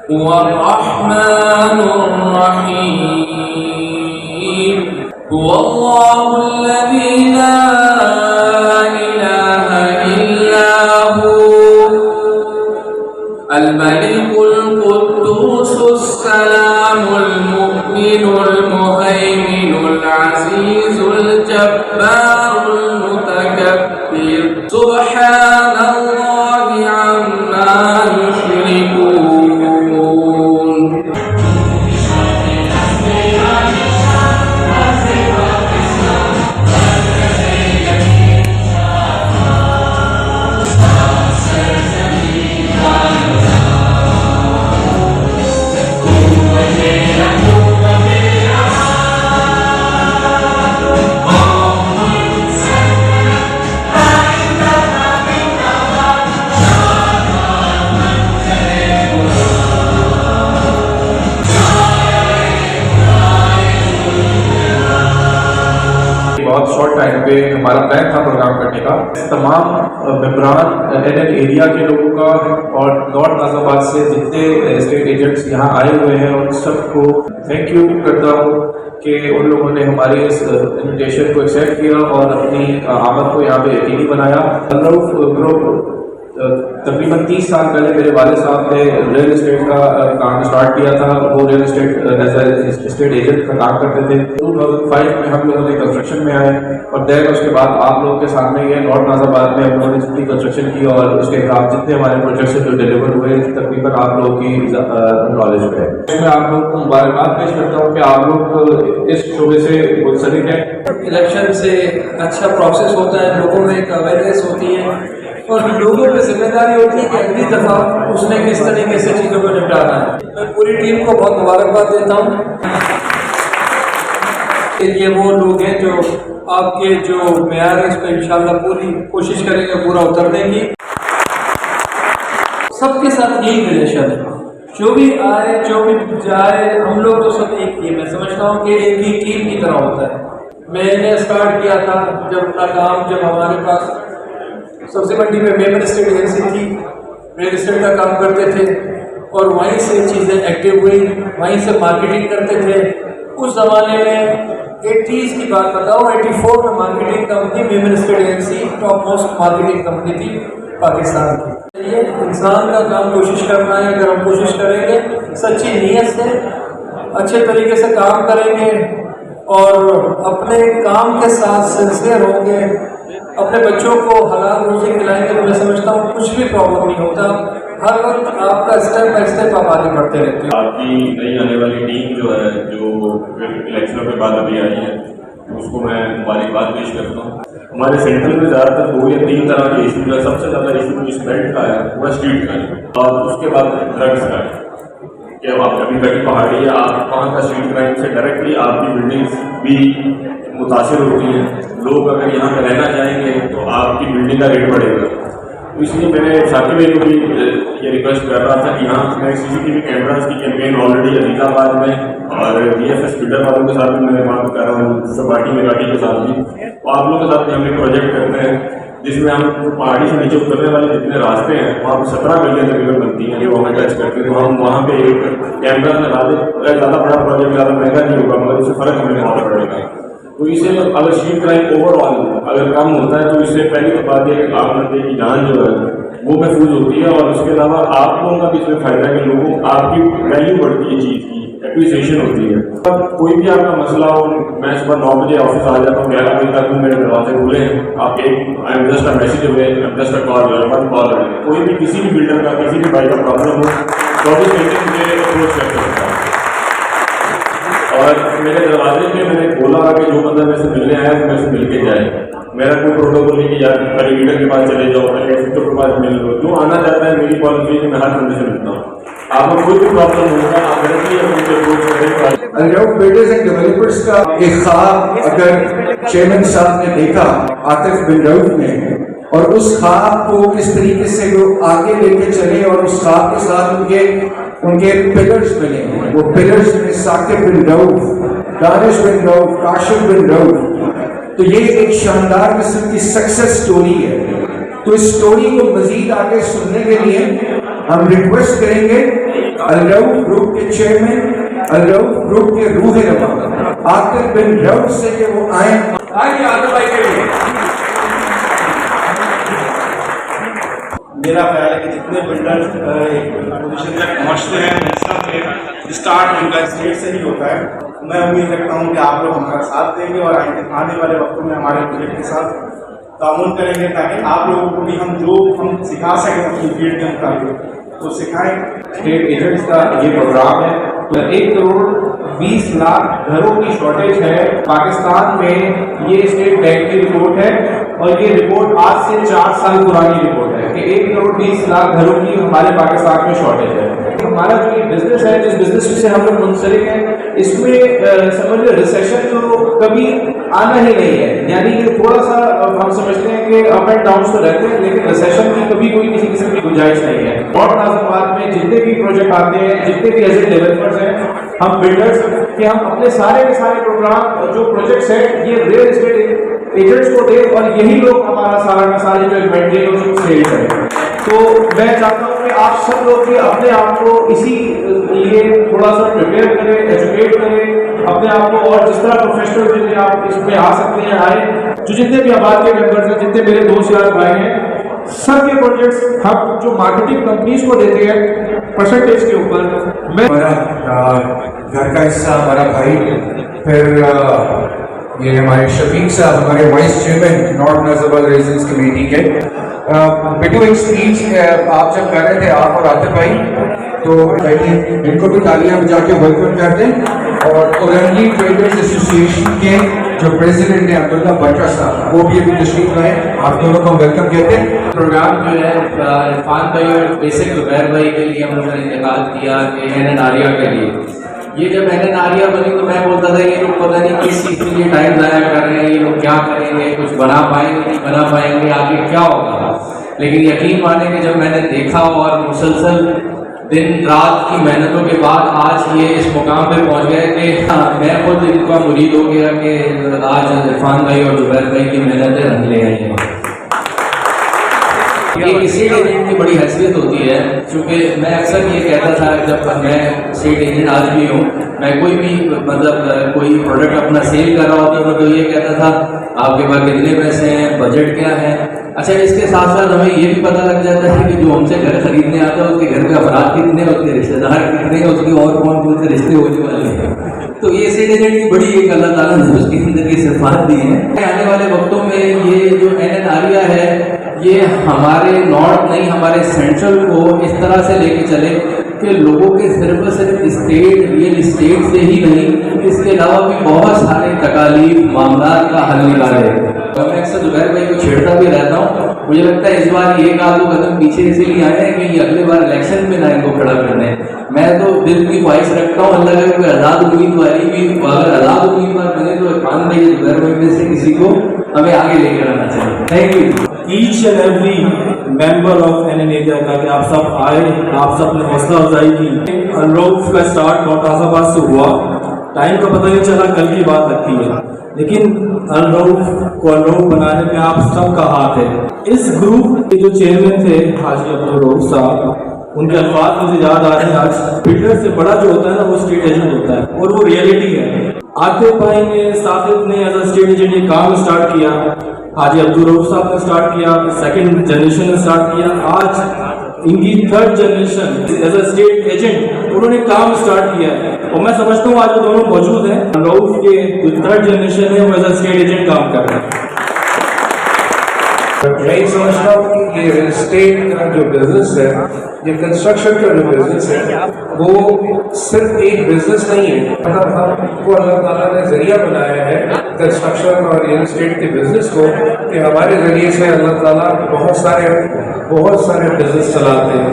हुवर्रहमानुर रहीम हुवल्लाहु अल्लज़ी ला इलाहा इल्ला who Al molecule कुद्दूसुस सलामुल मुमिनुल मुहैमिनुल अज़ीजुल जब्बारुल मुतकब्बिर सुब्हानल्लाहि अम्मा युश्रिकून। बहुत शॉर्ट टाइम पे हमारा प्लान था प्रोग्राम करने का। तमाम मेंबरान एनएल एरिया के लोगों का और नॉर्थ नाज़ाबाद से जितने स्टेट एजेंट्स यहाँ आए हुए हैं उन सबको थैंक यू करता हूँ कि उन लोगों ने हमारी इस इन्विटेशन को एक्सेप्ट किया और अपनी आमद को यहाँ पे यकीनी बनाया। ग्रुप तकरीबन 30 साल पहले मेरे वाले साहब ने रियल इस्टेट का काम स्टार्ट किया था। वो real estate as state agent का काम करते थे। 2005 में हम लोगों ने कंस्ट्रक्शन में आए और देन उसके बाद आप लोगों के सामने ये नॉर्थ नाज़ाबाद में हम लोगों ने जितनी कंस्ट्रक्शन की और उसके खिलाफ जितने हमारे प्रोजेक्ट्स जो डिलीवर हुए तकरीबन आप लोगों की नॉलेज में है। मैं आप लोगों को मुबारकबाद पेश करता हूँ कि आप लोग इस शोबे से मुंसलिक हैं। इलेक्शन से अच्छा प्रोसेस होता है, लोगों में एक अवेयरनेस होती है और लोगों पे जिम्मेदारी होती है कि अगली दफ़ा उसने किस तरीके से चीज़ों को निपटाना है। मैं पूरी टीम को बहुत मुबारकबाद देता हूँ कि ये वो लोग हैं जो आपके जो मेयार है इस पर इंशाल्लाह पूरी कोशिश करेंगे पूरा उतरने की। सबके साथ यही रिलेशन है, जो भी आए जो भी जाए हम लोग तो सब एक ही। मैं समझता हूँ कि एक ही टीम की तरह होता है। मैंने स्टार्ट किया था जब अपना काम, जब हमारे पास सब्जी मंडी में मेमन स्टेट एजेंसी थी, रियल इस्टेट का काम करते थे और वहीं से चीज़ें एक्टिव हुई, वहीं से मार्केटिंग करते थे। उस ज़माने में 80s की बात बताओ, 84 में marketing company Memon state agency top most marketing company थी पाकिस्तान की। ये इंसान का काम कोशिश करना है। अगर हम कोशिश करेंगे सच्ची नीयत से अच्छे तरीके से काम करेंगे और अपने काम के साथ सिंसियर होंगे, अपने बच्चों को हलाल रोज़ी खिलाएंगे तो मैं समझता हूँ कुछ भी प्रॉब्लम नहीं होता। हर वक्त आपका स्टेप बाय स्टेप आप आगे बढ़ते रहते हैं। आपकी नई आने वाली टीम जो है, जो इलेक्शनों के बाद अभी आई है, उसको मैं मुबारकबाद पेश करता हूँ। हमारे सेंट्रल में ज़्यादातर 2 या 3 तरह के इशू है। सबसे ज़्यादा इशू जो स्पेल्ट का है वो स्ट्रीट का है और उसके बाद ड्रग्स का है। कि आप कभी कभी पहाड़ी है, आप वहाँ का स्ट्रीट क्राइम से डायरेक्टली आपकी बिल्डिंग्स भी मुतासिर होती हैं। लोग अगर यहाँ पर रहना चाहेंगे तो आपकी बिल्डिंग का रेट बढ़ेगा। तो इसलिए मैंने साथी भाई को भी ये रिक्वेस्ट कर रहा था कि यहाँ मैं CCTV कैमराज की कैंपेन ऑलरेडी अजीज़ाबाद में और DFS ट्विटर वालों के साथ भी मैं बात कर रहा हूँ, सपाटी में गाड़ी के साथ भी। तो आप लोगों के साथ भी हम एक प्रोजेक्ट करते हैं जिसमें हम पहाड़ी से नीचे उतरने वाले जितने रास्ते हैं वहाँ पर 17 गलियाँ तकरीबन बनती हैं जो हमें टच करती हैं। तो हम वहाँ पे एक कैमरा लगा दें। ज़्यादा बड़ा प्रोजेक्ट, ज़्यादा महंगा नहीं होगा, मगर उससे फ़र्क हमें बहुत पड़ेगा। तो इसे अगर स्ट्रीट क्राइम ओवरऑल अगर कम होता है तो इससे पहली तो बात यह कि आम बंदे की जान जो है वो महफूज होती है और उसके अलावा आप लोगों का भी इसमें फ़ायदा है कि लोगों आपकी वैल्यू बढ़ती है, चीज़ की एप्रिसिएशन होती है। कोई भी आपका मसला हो, मैं सुबह 9 बजे ऑफिस आ जाता हूँ, 11 बजे तक मेरे दरवाजे खुले हैं। आप एक I am just a message away, I am just a call, मत कॉल करें। कोई भी किसी भी बिल्डर का, किसी भी भाई का प्रॉब्लम हो 24 घंटे मुझे अप्रोच कर सकता है। और मेरे दरवाजे पे मैंने बोला कि जो बंदा मेरे से मिलने आया तो मेरे से मिल के जाए। मेरा कोई प्रोटोकॉल नहीं कि यार पहले लीडर के पास चले जाओ, पहले एडिटर के पास मिल लो। जो आना चाहता है मेरी पॉलिसी है कि मैं हर बंदे से मिलता हूँ। आपको कोई भी प्रॉब्लम होगा आप डायरेक्टली अपने अप्रोच करें। अलरऊफ बिल्डर्स एंड डेवलपर्स का एक ख्वाब अगर चेयरमैन साहब ने देखा आतिफ बिन रऊफ ने, और उस ख्वाब को किस तरीके से वो आगे लेके चले और उस ख्वाब के साथ उनके पिलर्स बने। वो पिलर्स में साकिब बिन रऊफ, दानिश बिन रऊफ, काशिफ बिन रऊफ। तो ये एक शानदार किस्म की सक्सेस स्टोरी है। तो इस स्टोरी को मजीद आगे सुनने के लिए हम रिक्वेस्ट करेंगे अल रऊफ ग्रुप के चेयरमैन, अल रऊफ ग्रुप के रूह रवा आतिफ बिन रऊफ से कि वो आए। आइए आतिफ भाई के लिए। मेरा ख्याल है कि जितने बिल्डर्स पोजीशन तक पहुंचते हैं नेशनल में स्टार्ट उनका स्टेट से ही होता है। मैं उम्मीद रखता हूं कि आप लोग हमारा साथ देंगे और आने वाले वक्तों में हमारे प्रोजेक्ट के साथ ताउन करेंगे ताकि आप लोगों को भी हम सिखा सकें अपनी फील्ड के मुताबिक तो सिखाएं। स्टेट एजेंट्स का ये प्रोग्राम है। 1 करोड़ 20 लाख घरों की शॉर्टेज है पाकिस्तान में। ये स्टेट बैंक की रिपोर्ट है और ये रिपोर्ट आज से 4 साल पुरानी रिपोर्ट है कि 1 करोड़ 20 लाख घरों की हमारे पाकिस्तान में शॉर्टेज है। हमारा जो ये बिजनेस है, जिस बिजनेस से हम लोग मुंसलिक हैं, इसमें समझ लो रिसेशन तो कभी आना ही नहीं है। यानी कि थोड़ा सा हम समझते हैं कि अप एंड डाउन तो रहते हैं, लेकिन रिसेशन की कभी कोई किसी किस्म की गुंजाइश नहीं है। और नाज़िमाबाद में जितने भी प्रोजेक्ट आते हैं, जितने भी एज ए डेवलपर्स हैं, हम बिल्डर्स कि हम अपने सारे के सारे प्रोग्राम जो प्रोजेक्ट्स हैं ये रियल एस्टेट एजेंट्स को दे और यही लोग हमारा सारा का सारे जो इन्वेंट्री है उसको सेल करें। तो मैं चाहता हूँ कि आप सब लोग भी अपने आप को इसी लिए थोड़ा सा प्रिपेयर करें, एजुकेट करें अपने आप को, और जिस तरह प्रोफेशनल के लिए आप इसमें आ सकते हैं आए। जो जितने भी आबाद के मेंबर्स हैं, जितने मेरे दोस्त यार भाई हैं, सब के प्रोजेक्ट्स हम जो मार्केटिंग कंपनीज को देते हैं परसेंटेज के ऊपर, मैं घर का हिस्सा हमारा भाई, फिर ये हमारे शफीक साहब हमारे vice chairman north Nazimabad residence committee के। बेटू एक स्पीच आप जब कर रहे थे आप और आतिफ भाई, तो इनको भी तालियां बजा के वेलकम कर दें। और औरंगी ट्रेडर्स एसोसिएशन के जो प्रेसिडेंट हैं अब्दुल्ला भट्टा साहब, वो भी अभी तशरीफ लाए, आप दोनों को वेलकम कहते हैं। प्रोग्राम जो है इरफान भाई और बेसिक जुबैर भाई के लिए हम लोगों ने इंतकाल किया कि NN आर्या के लिए। ये जब NN आर्या बनी तो मैं बोलता था ये लोग पता नहीं किस चीज़ के लिए टाइम ज़ाया कर रहे हैं, ये लोग क्या करेंगे, कुछ बना पाएंगे नहीं बना पाएंगे, आगे क्या होगा। लेकिन यकीन माने कि जब मैंने देखा और मुसलसल दिन रात की मेहनतों के बाद आज ये इस मुकाम पे पहुंच गए कि मैं खुद इनका मुरीद हो गया कि आज इरफान भाई और जुबैर भाई की मेहनतें रंग ले आई हैं। ये स्टेट एजेंट की बड़ी हैसियत होती है, क्योंकि मैं अक्सर ये कहता था जब मैं स्टेट एजेंट आज भी हूँ, मैं कोई भी मतलब कोई प्रोडक्ट अपना सेल कर रहा होता था तो ये कहता था आपके पास कितने पैसे हैं, बजट क्या है। अच्छा, इसके साथ साथ हमें ये भी पता लग जाता है कि जो हमसे घर खरीदने आता है उसके घर के अफराद कितने, उसके रिश्तेदार कितने, उसके और कौन कौन से रिश्ते होने वाले हैं। तो ये स्टेट एजेंट की बड़ी एक अल्लाह ताला ने उसके अंदर ये सिफात दी है। आने वाले वक्तों में ये जो NN आर्या है ये हमारे नॉर्थ नहीं हमारे सेंट्रल को इस तरह से लेके चले कि लोगों के सिर्फ स्टेट रियल स्टेट से ही नहीं, इसके अलावा भी बहुत सारे तकालीफ मामला का हल निकाले। तो मैं अक्सर जुबैर भाई को छेड़ता भी रहता हूँ। मुझे लगता है इस बार ये काम दो कदम पीछे इसीलिए आए हैं कि ये अगले बार इलेक्शन में ना इनको खड़ा करने। मैं तो दिल की ख्वाहिश रखता हूँ अल्लाह का कोई आज़ाद उम्मीदवारी भी, अगर आज़ाद उम्मीदवार बने तो इरफान भाई जुबैर भाई में से किसी को हमें आगे लेकर आना चाहिए। Thank you. Each and every member of NN area का कि आप सब आए, आप सब ने हौसला अफजाई की। अनरोफ का स्टार्ट नाज़िमाबाद से हुआ, टाइम का पता नहीं चला, कल की बात लगती है, लेकिन अनरोफ को अनरोफ बनाने में आप सबका हाथ है। इस ग्रुप के जो चेयरमैन थे हाजी अब्दुल रऊफ साहब, उनके अल्फाज मुझे याद आ रहे हैं आज, बिल्डर से बड़ा जो होता है ना वो स्टेट एजेंट होता है, और वो रियलिटी है। आतिफ भाई ने, साकिब ने एज अ स्टेट एजेंट ये काम स्टार्ट किया, हाजी अब्दुल रऊफ साहब ने स्टार्ट किया, सेकंड जनरेशन ने स्टार्ट किया, आज इनकी third generation as a state agent उन्होंने काम स्टार्ट किया है। और मैं समझता हूँ आज वो दोनों मौजूद हैं, रऊफ के जो थर्ड जनरेशन है वो एज अ स्टेट एजेंट काम कर रहे हैं। मैं समझता हूँ कि ये रियल एस्टेट का जो बिजनेस है, ये कंस्ट्रक्शन का जो बिजनेस है, वो सिर्फ एक बिजनेस नहीं है। मतलब हमको अल्लाह ताला ने जरिया बनाया है कंस्ट्रक्शन और रियल एस्टेट के बिजनेस को, कि हमारे जरिए से अल्लाह ताला बहुत सारे बिजनेस चलाते हैं,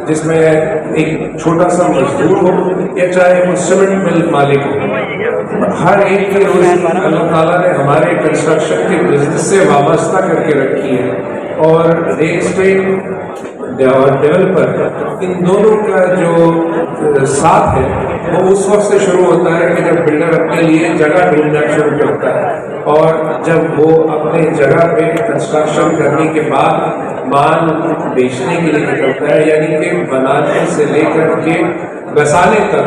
जिसमें एक छोटा सा मजदूर हो या चाहे वो सीमेंट मिल मालिक हो, हर एक की रोजी अल्लाह ताला ने हमारे कंस्ट्रक्शन के बिजनेस से वाबस्ता करके रखी है। और रियल एस्टेट और डेवलपर, इन दोनों का जो साथ है वो उस वक्त से शुरू होता है कि जब बिल्डर अपने लिए जगह ढूंढना शुरू करता है, और जब वो अपने जगह पे कंस्ट्रक्शन करने के बाद माल बेचने के लिए निकलता है, यानी कि बनाने से लेकर के गसाने तक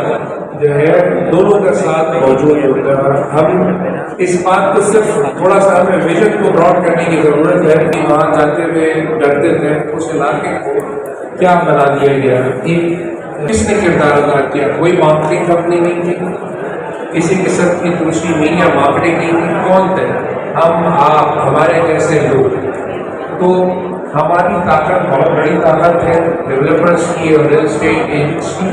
जो है दोनों का साथ मौजूद होगा। हम इस बात को सिर्फ थोड़ा सा हमें विजन को ब्रॉड करने की ज़रूरत है कि वहाँ जाते हुए डरते थे उस इलाके को क्या बना दिया गया, किसने किरदार अदा किया। कोई मार्केटिंग कंपनी नहीं थी, किसी किस्म की दूसरी मीडिया मार्केटिंग नहीं थी, कौन थे हम, आप, हमारे जैसे लोग। तो हमारी ताकत बहुत बड़ी ताकत है डेवलपर्स की और रियल एस्टेट एजेंट्स की।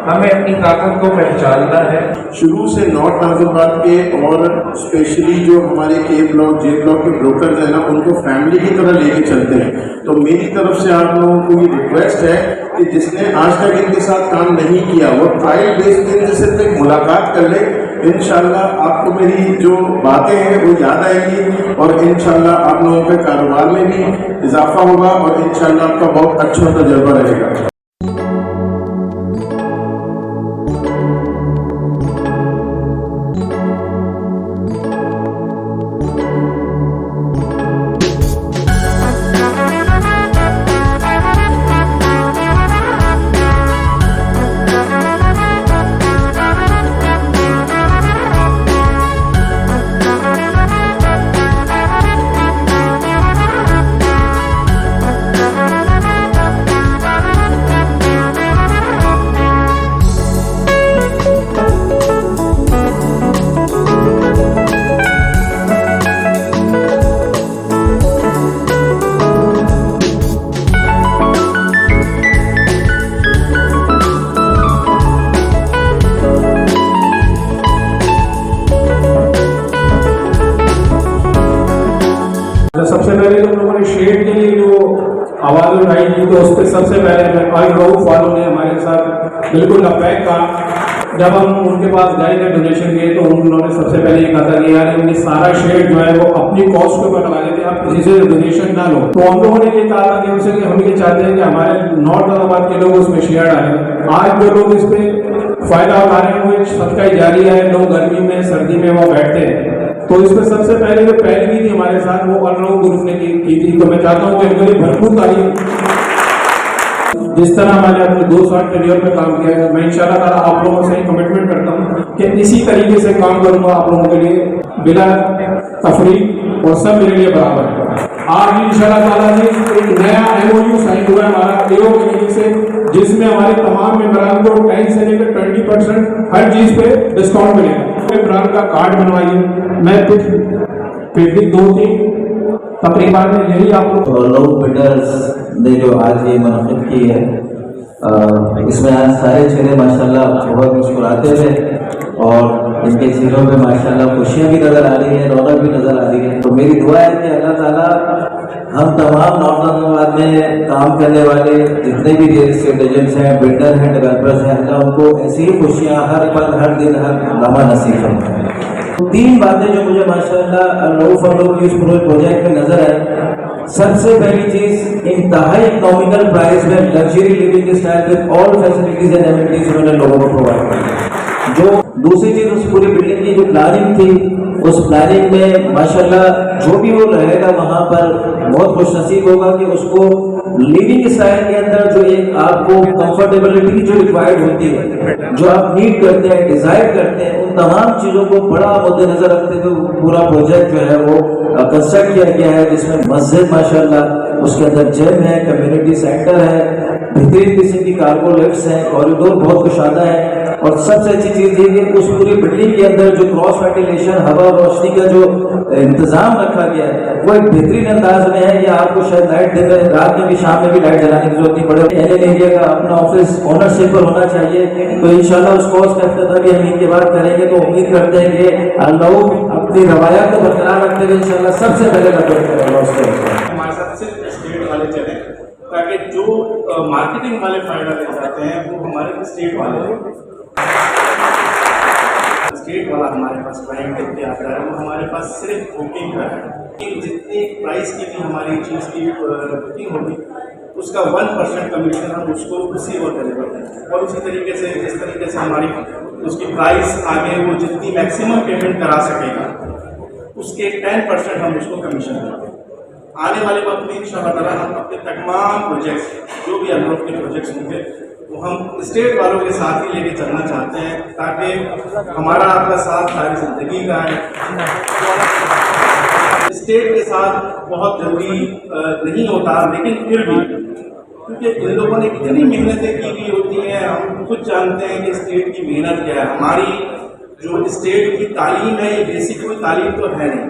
हमें अपनी ताकत को पहचानना है। शुरू से नॉर्थ नाजिबाद के और स्पेशली जो हमारे के ब्लॉक जे ब्लॉक के ब्रोकर्स हैं ना, उनको फैमिली की तरह लेके चलते हैं। तो मेरी तरफ से आप लोगों को ये रिक्वेस्ट है कि जिसने आज तक इनके साथ काम नहीं किया वो ट्रायल बेस पे इनसे सिर्फ एक मुलाकात कर ले। इंशाल्लाह आपको मेरी जो बातें हैं वो याद आएंगी और इंशाल्लाह आप लोगों के कारोबार में भी इजाफा होगा और इंशाल्लाह आपका बहुत अच्छा तजर्बा रहेगा। सबसे पहले तो लोगों ने शेड के लिए जो आवाज़ उठाई थी, तो उस पर सबसे पहले आई रऊफ वालों ने हमारे साथ बिल्कुल लपैक का। जब हम उनके पास गए थे डोनेशन दिए तो उन्होंने सबसे पहले ये कहा था कि यार इनके सारा शेड जो है वो अपनी कॉस्ट के ऊपर लगा देते हैं, आप किसी से डोनेशन ना लो। तो हम लोगों ने ये कहा था कि उनसे कि हम ये चाहते हैं कि हमारे नॉर्थ नाजिबाद के लोग उसमें शेयर डालें। आज जो लोग इस पर फायदा उठा रहे हैं वो एक सदका जारी है। लोग गर्मी में सर्दी में वो बैठते हैं, तो इसमें सबसे पहले जो पहलवी थी हमारे साथ वो अलराउंड ग्रुप ने की थी। तो मैं चाहता हूँ कि इनके लिए भरपूर तारीफ। जिस तरह मैंने अपने 2 साल टेन्योर में काम किया है, मैं इंशाल्लाह ताला आप लोगों से कमिटमेंट करता हूँ कि इसी तरीके से काम करूँगा आप लोगों के लिए बिला तफरीक, और सब मेरे लिए बराबर है। आज इंशाल्लाह ताला जी एक नया MOU साइन हुआ है हमारा AO के से, जिसमें हमारे तमाम मेंबरान को 10 से लेकर 20% हर चीज़ पे डिस्काउंट मिलेगा। मेंबरान का कार्ड बनवाइए। मैं पिछली 2-3 तकरीबन में यही आपको लोग बिल्डर्स ने जो आज ये मुनक़िद की है, इसमें आज सारे चेहरे माशाल्लाह बहुत मुस्कुराते थे और इनके चेहरों पे माशाल्लाह खुशियाँ भी नज़र आ रही है, रौनक भी नज़र आ रही है। तो मेरी दुआ है कि अल्लाह ताला हम तमाम नॉर्थ नाजिबाद में काम करने वाले जितने भी रियल एस्टेट एजेंट्स हैं, बिल्डर हैं, डेवलपर्स हैं, अल्लाह उनको ऐसी ही खुशियाँ हर पल, हर दिन, हर लम्हा नसीब फरमाए। 3 बातें जो मुझे माशाल्लाह रऊफ की इस पूरे प्रोजेक्ट में नजर आई। सबसे पहली चीज इंतहाई इकोनॉमिकल प्राइस में luxury living style with all facilities and amenities उन्होंने लोगों को प्रोवाइड की। जो दूसरी चीज उस पूरी बिल्डिंग की जो प्लानिंग थी, उस प्लानिंग में माशाल्लाह जो भी वो रहेगा वहाँ पर बहुत खुशनसीब होगा कि उसको लिविंग स्टाइल के अंदर जो एक आपको कंफर्टेबिलिटी जो रिक्वायर्ड होती है, जो आप नीड करते हैं, डिजायर करते हैं, उन तमाम चीज़ों को बड़ा मद्देनजर रखते हुए पूरा प्रोजेक्ट जो है वो कंस्ट्रक्ट किया गया है। जिसमें मस्जिद माशाल्लाह, उसके अंदर जिम है, कम्युनिटी सेंटर है, बेहतरीन किस्म की कार्गो लिफ्ट्स हैं, कॉरिडोर बहुत कुशादा है। और सबसे अच्छी चीज़ ये कि उस पूरी बिल्डिंग के अंदर जो क्रॉस वेंटिलेशन, हवा और रोशनी का जो इंतजाम रखा गया है वो एक बेहतरीन अंदाज में है। या आपको शायद लाइट दिन में, रात में भी, शाम में भी लाइट जलाने की जरूरत नहीं पड़े। एनएन एरिया का अपना ऑफिस ओनरशिप पर होना चाहिए। तो इंशाल्लाह उस कोर्स का इफ्तिताह भी हम इनके बाद करेंगे। तो उम्मीद करते हैं कि लोग अपनी रवायात को बरकरार रखते हुए इंशाल्लाह सबसे पहले लगे करेंगे। हमारे साथ सिर्फ स्टेट वाले चले, ताकि जो मार्केटिंग वाले फायदा ले जाते हैं वो हमारे स्टेट वाले हैं। स्टेट वाला हमारे पास क्लाइंट लेके आता है, वो हमारे पास सिर्फ बुकिंग का है कि जितनी प्राइस की भी हमारी चीज़ की बुकिंग होगी उसका 1% कमीशन हम उसको उसी वक्त डिलीवर करेंगे। और उसी तरीके से जिस तरीके से हमारी उसकी प्राइस आगे वो जितनी मैक्सिमम पेमेंट करा सकेगा उसके 10% हम उसको कमीशन देंगे। आने वाले वक्त में इंशाअल्लाह ताला हम अपने तमाम प्रोजेक्ट्स जो भी अनलॉक के प्रोजेक्ट्स होंगे वो हम स्टेट वालों के साथ ही लेके चलना चाहते हैं, ताकि हमारा आपका साथ सारी ज़िंदगी का है। स्टेट के साथ बहुत जल्दी नहीं होता, लेकिन फिर भी क्योंकि इन लोगों ने इतनी मेहनतें की हुई होती हैं, हम खुद जानते हैं कि स्टेट की मेहनत क्या है। हमारी जो स्टेट की तालीम है, ये बेसिक कोई तालीम तो है नहीं,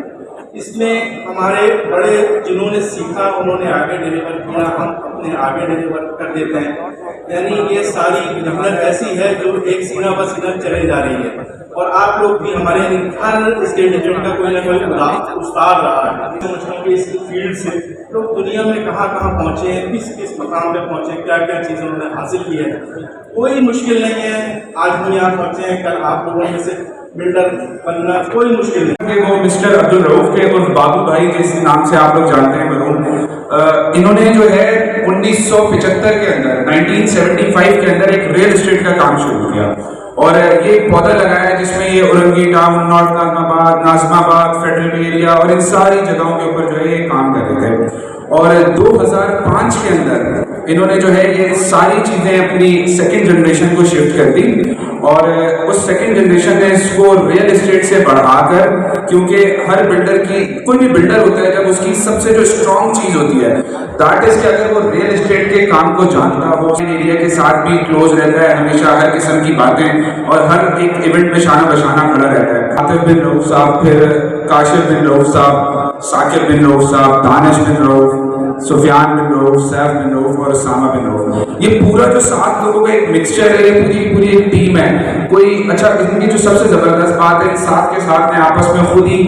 इसमें हमारे बड़े जिन्होंने सीखा उन्होंने आगे डिलीवर किया, हम अपने आगे डिलीवर कर देते हैं। यानी ये सारी मेहनत ऐसी है जो एक सीना ब सीना चले जा रही है, और आप लोग भी हमारे हर स्टेट एजेंट का कोई ना कोई उस्ताद रहा है। मैं समझता हूँ कि इस फील्ड से लोग दुनिया में कहाँ कहाँ पहुँचे हैं, किस किस मकाम पे पहुँचे, क्या क्या चीज़ें उन्होंने हासिल की है। कोई मुश्किल नहीं है, आज हम यहाँ पहुँचे हैं, कल आप लोगों में से बिल्डर बनना कोई मुश्किल नहीं। वो मिस्टर अब्दुल रऊफ के और बाबू भाई जिस नाम से आप लोग जानते हैं वरुण, इन्होंने जो है 1975 के अंदर 1975 के अंदर एक रियल एस्टेट का काम शुरू किया, और ये एक पौधा लगाया जिसमें ये Orangi town, north Najmabad, Najmabad, federal area और इन सारी जगहों के ऊपर जो है ये काम कर रहे थे। और 2005 के अंदर इन्होंने जो है ये सारी चीज़ें अपनी सेकंड जनरेशन को शिफ्ट कर दी, और उस सेकंड जनरेशन ने इसको रियल एस्टेट से बढ़ाकर, क्योंकि हर बिल्डर की, कोई भी बिल्डर होता है जब उसकी सबसे जो स्ट्रॉन्ग चीज़ होती है दैट इज कि अगर वो रियल एस्टेट के काम को जानता हो, एरिया के साथ भी क्लोज रहता है, हमेशा हर किस्म की बातें और हर एक इवेंट में शाना बशाना खड़ा रहता है। आतिफ बिन रऊफ साहब, फिर काशिफ बिन रऊफ साहब, साकिब बिन रऊफ साहब, दानिश बिन रऊफ, सुफियान बिन रऊफ, सैफ बिन रऊफ और उसामा बिन रऊफ, ये पूरा जो 7 लोगों का एक मिक्सचर है, ये पूरी एक टीम है। कोई अच्छा, इनकी जो सबसे जबरदस्त बात है, इन 7 के 7 ने आपस में खुद ही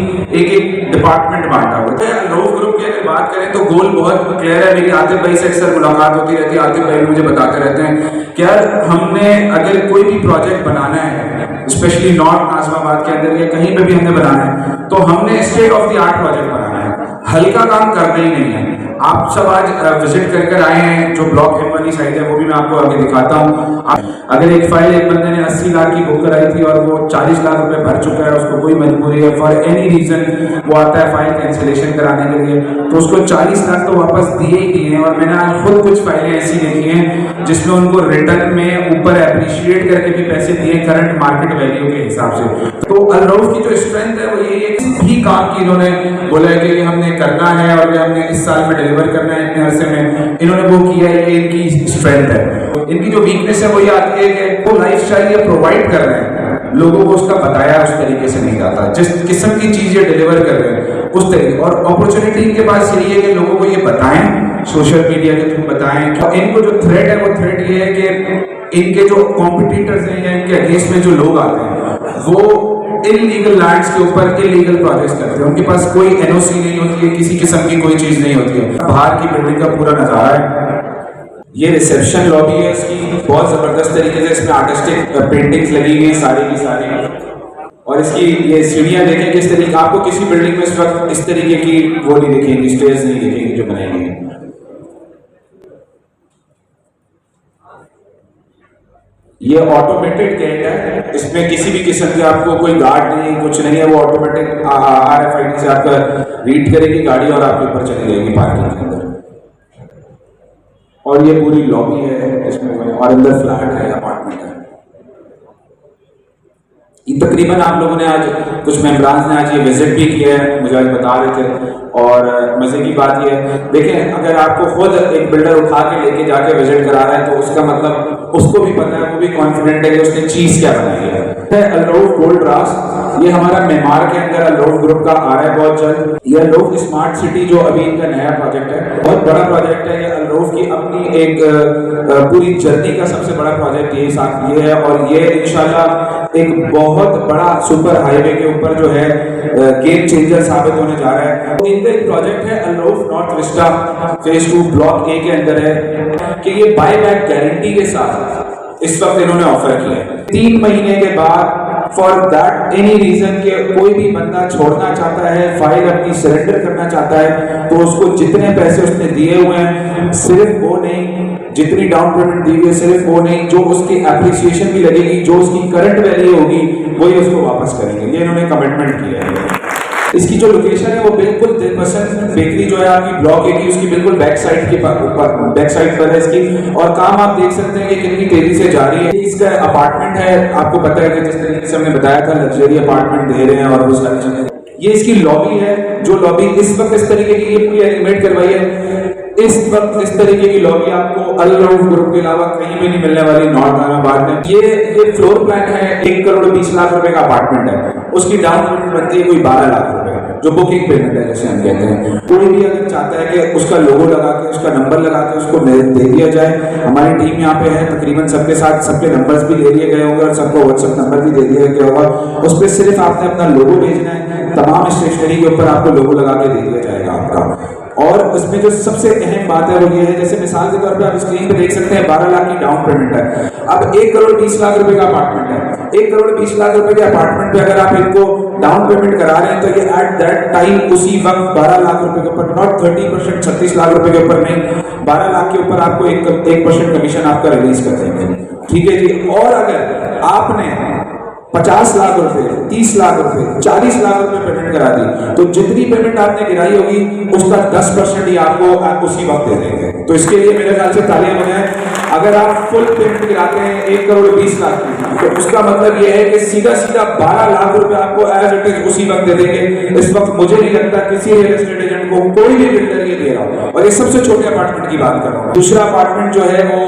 एक डिपार्टमेंट बांटा हुआ है। रऊफ ग्रुप की अगर बात करें तो गोल बहुत क्लियर है। मेरी आतिफ भाई से अक्सर मुलाकात होती रहती है, आतिफ भाई मुझे बताते रहते हैं कि यार हमने अगर कोई भी प्रोजेक्ट बनाना है, स्पेशली नॉर्थ नाजमाबाद के अंदर या कहीं पे भी हमने बनाना है, तो हमने state of the art project बनाना है, हल्का काम करना ही नहीं है। आप सब आज विजिट कर आए हैं, जो ब्लॉक एम वाली साइड है वो भी मैं आपको आगे दिखाता हूँ। अगर एक फाइल एक बंदे ने 80 लाख की बुक कराई थी और वो 40 लाख रुपए भर चुका है, उसको कोई मजबूरी है, फॉर एनी रीजन वो आता है फाइल कैंसिलेशन कराने के लिए, तो उसको 40 लाख तो वापस दिए ही दिए हैं। और मैंने आज खुद कुछ फाइलें ऐसी देखी हैं जिसमें उनको रिटर्न में ऊपर अप्रिशिएट करके भी पैसे दिए करंट मार्केट वैल्यू के हिसाब से। तो अल रऊफ की जो स्ट्रेंथ है वो यही है कि भी काम की इन्होंने बोला है कि हमने करना है और हमने इस साल में डिलीवर करना है, इतने अरसे में इन्होंने वो किया है, ये इनकी स्ट्रेंथ है। इनकी जो वीकनेस है वो ये आती है कि वो लाइफस्टाइल ये प्रोवाइड कर रहे हैं, लोगों को उसका बताया उस तरीके से नहीं जाता, जिस किस्म की चीज ये डिलीवर कर रहे हैं उस तरीके। और अपॉर्चुनिटी इनके पास यही है कि लोगों को ये बताएं, सोशल मीडिया के थ्रू बताएं। इनको जो थ्रेट है वो थ्रेट ये है कि इनके जो कॉम्पिटिटर्स हैं या इनके अगेंस्ट में जो लोग आते हैं वो इलीगल लैंड्स के ऊपर इलीगल प्रोजेक्ट्स करते हैं, उनके पास कोई एनओसी नहीं होती है, किसी किस्म की कोई चीज नहीं होती है। बाहर की बिल्डिंग का पूरा नजारा है, ये रिसेप्शन लॉबी है इसकी, बहुत जबरदस्त तरीके से इसमें आर्टिस्टिक पेंटिंग्स लगी हुई सारी की सारी, और इसकी ये सीढ़ियां देखें किस तरीके, आपको किसी बिल्डिंग में इस वक्त इस तरीके की वो नहीं दिखेगी, स्टेज नहीं दिखेगी जो बनाई गई है। ये ऑटोमेटेड गेट है, इसमें किसी भी किस्म की आपको कोई गार्ड नहीं, कुछ नहीं है, वो ऑटोमेटिक RFID से आपका रीड करेगी गाड़ी और आपके ऊपर चली जाएगी पार्किंग के अंदर। और ये पूरी लॉबी है इसमें, और अंदर फ्लैट है, अपार्टमेंट है। तकरीबन आप लोगों ने आज, कुछ मेंबरान ने आज ये विजिट भी किया है, मुझे आज बता रहे थे। और मजे की बात ये है, देखें अगर आपको खुद एक बिल्डर उठा के लेके जाके विजिट करा रहा है तो उसका मतलब उसको भी पता है, वो भी कॉन्फिडेंट है कि उसने चीज क्या बनाई है। अल रऊफ गोल्ड रास, ये हमारा मेमार के अंदर अल रऊफ ग्रुप का आ रहा है बहुत जल्द। ये अल रऊफ स्मार्ट सिटी जो अभी इनका नया प्रोजेक्ट है, बहुत बड़ा प्रोजेक्ट है। ये अल रऊफ की अपनी एक पूरी जर्नी का सबसे बड़ा प्रोजेक्ट ये साथ ये है, और ये इंशाल्लाह एक बहुत बड़ा सुपर हाईवे के ऊपर जो है गेम चेंजर साबित होने जा रहा है। तो इनका एक प्रोजेक्ट है Al Rauf north vista phase 2 block A के अंदर है कि ये बाय बैक गारंटी के साथ इस वक्त इन्होंने ऑफर किया है। 3 महीने के बाद फॉर दैट एनी रीजन के कोई भी बंदा छोड़ना चाहता है, फाइल अपनी सरेंडर करना चाहता है, तो उसको जितने पैसे उसने दिए हुए हैं, सिर्फ वो नहीं, जितनी डाउन पेमेंट दी हुई है सिर्फ वो नहीं, जो उसकी एप्रिसिएशन भी लगेगी, जो उसकी करंट वैल्यू होगी वही उसको वापस करेंगे। ये इन्होंने कमिटमेंट किया है। इसकी जो लोकेशन है वो बिल्कुल दिलपसंद बेकरी जो है आपकी ब्लॉक ए की उसकी बिल्कुल बैक साइड पर है इसकी, और काम आप देख सकते हैं कि कितनी तेजी से जारी है। इसका अपार्टमेंट है, आपको पता है कि जिस तरीके से हमने बताया था लग्जरी अपार्टमेंट दे रहे हैं और उसका ये इसकी लॉबी है, जो लॉबी इस वक्त इस तरीके की ये पूरी एलिमेंट करवाई है। इस वक्त इस तरीके की लॉबी आपको अल रऊफ ग्रुप के अलावा कहीं भी नहीं मिलने वाली नॉर्थ आलमाबाद में। ये फ्लोर प्लान है 1 करोड़ 20 लाख रुपए का अपार्टमेंट है, उसकी डाउन पेमेंट बनती है कोई 12 लाख रुपए जो बुकिंग पेमेंट है जैसे हम कहते हैं। कोई भी अगर चाहता है कि उसका लोगो लगा के उसका नंबर लगा के उसको दे दिया जाए, हमारी टीम यहाँ पे है, तकरीबन सबके साथ सबके नंबर्स भी ले लिए गए होंगे और सबको व्हाट्सएप नंबर भी दे दिया गया होगा। उस पर सिर्फ आपने अपना लोगो भेजना है, तमाम स्टेशनरी के ऊपर आपको लोगो लगा के दे दिया जाएगा आपका। और उसमें जो सबसे अहम बात है वो ये है, जैसे मिसाल के तौर पे आप स्क्रीन पे देख सकते हैं 12 लाख की डाउन पेमेंट है। अब 1 करोड़ 20 लाख रुपए का अपार्टमेंट है, 1 करोड़ 20 लाख रुपए के अपार्टमेंट पे अगर आप इनको डाउन पेमेंट करा रहे हैं तो ये एट दैट टाइम उसी वक्त 12 लाख रुपए के ऊपर, नॉट 30% 36 लाख रुपए के ऊपर नहीं, 12 लाख के ऊपर आपको 1% कमीशन आपका रिलीज कर देंगे। ठीक है जी। और अगर आपने 50 लाख रुपए, 30 लाख रुपए, 40 लाख रुपए पेमेंट करा दी तो जितनी पेमेंट आपने गिराई होगी उसका 10% ही आपको उसी वक्त दे देंगे। तो इसके लिए मेरे ख्याल से तालियां बजाएं। अगर आप फुल पेमेंट गिराते हैं 1 करोड़ 20 लाख की, तो उसका मतलब ये है कि सीधा 12 लाख रुपए आपको एज इट इज उसी वक्त दे देंगे। इस वक्त मुझे नहीं लगता किसी रियल एस्टेट एजेंट को कोई भी बिल्डर ये दे रहा हो, और ये सबसे छोटे अपार्टमेंट की बात कर रहा हूँ। दूसरा अपार्टमेंट जो है वो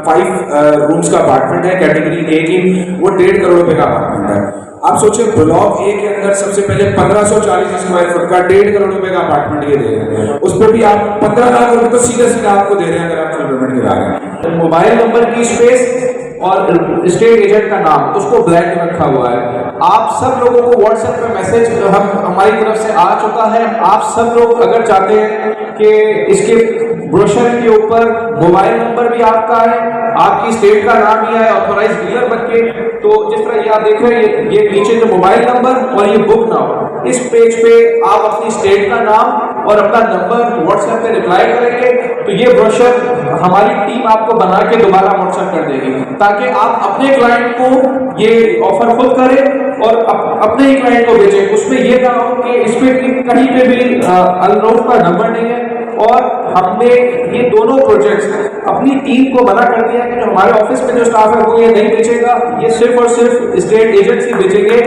5 रूम्स का अपार्टमेंट है कैटेगरी ए की, वो 1.5 करोड़ रुपए का अपार्टमेंट है। आप सोचिए ब्लॉक ए के अंदर सबसे पहले 1540 स्क्वायर फुट का 1.5 करोड़ रुपए का अपार्टमेंट ये दे रहे हैं, उस पर भी आप 15 लाख रुपए तो सीधा आपको दे रहे हैं अगर आप फुल पेमेंट गिरा रहे हैं। मोबाइल नंबर की स्पेस और स्टेट एजेंट का नाम उसको ब्लैंक रखा हुआ है। आप सब लोगों को व्हाट्सएप पे मैसेज हमारी तरफ से आ चुका है। आप सब लोग अगर चाहते हैं कि इसके ब्रोशर के ऊपर मोबाइल नंबर भी आपका है, आपकी स्टेट का नाम ही है, ऑथोराइज डीलर बन के, तो जिस तरह ये आप देख रहे हैं ये नीचे जो मोबाइल नंबर और ये बुक नाम, इस पेज पे आप अपनी स्टेट का नाम और अपना नंबर व्हाट्सएप पे रिप्लाई करेंगे तो ये ब्रोशर हमारी टीम आपको बना के दोबारा व्हाट्सएप कर देगी, ताकि आप अपने क्लाइंट को ये ऑफर खुद करें और अपने ही क्लाइंट को बेचें। उसमें ये ना हो कि इसमें कहीं पे भी अल रऊफ का नंबर नहीं है। और हमने ये दोनों प्रोजेक्ट्स अपनी टीम को मना कर दिया कि जो हमारे ऑफिस में जो स्टाफ है वो ये नहीं बेचेगा, ये सिर्फ और सिर्फ स्टेट एजेंट्स ही बेचेंगे।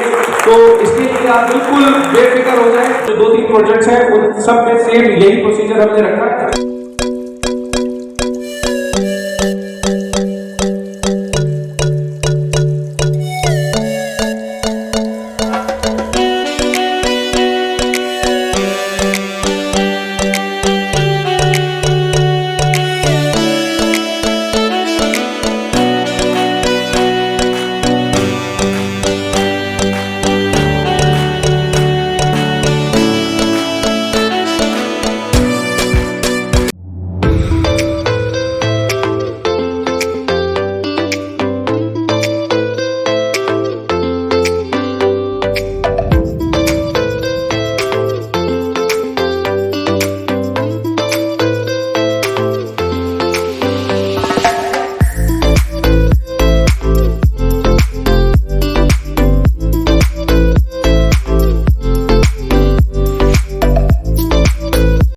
तो इसके लिए आप बिल्कुल बेफिक्र हो जाए। जो 2-3 प्रोजेक्ट्स हैं उन सब में सेम यही प्रोसीजर हमने रखा है।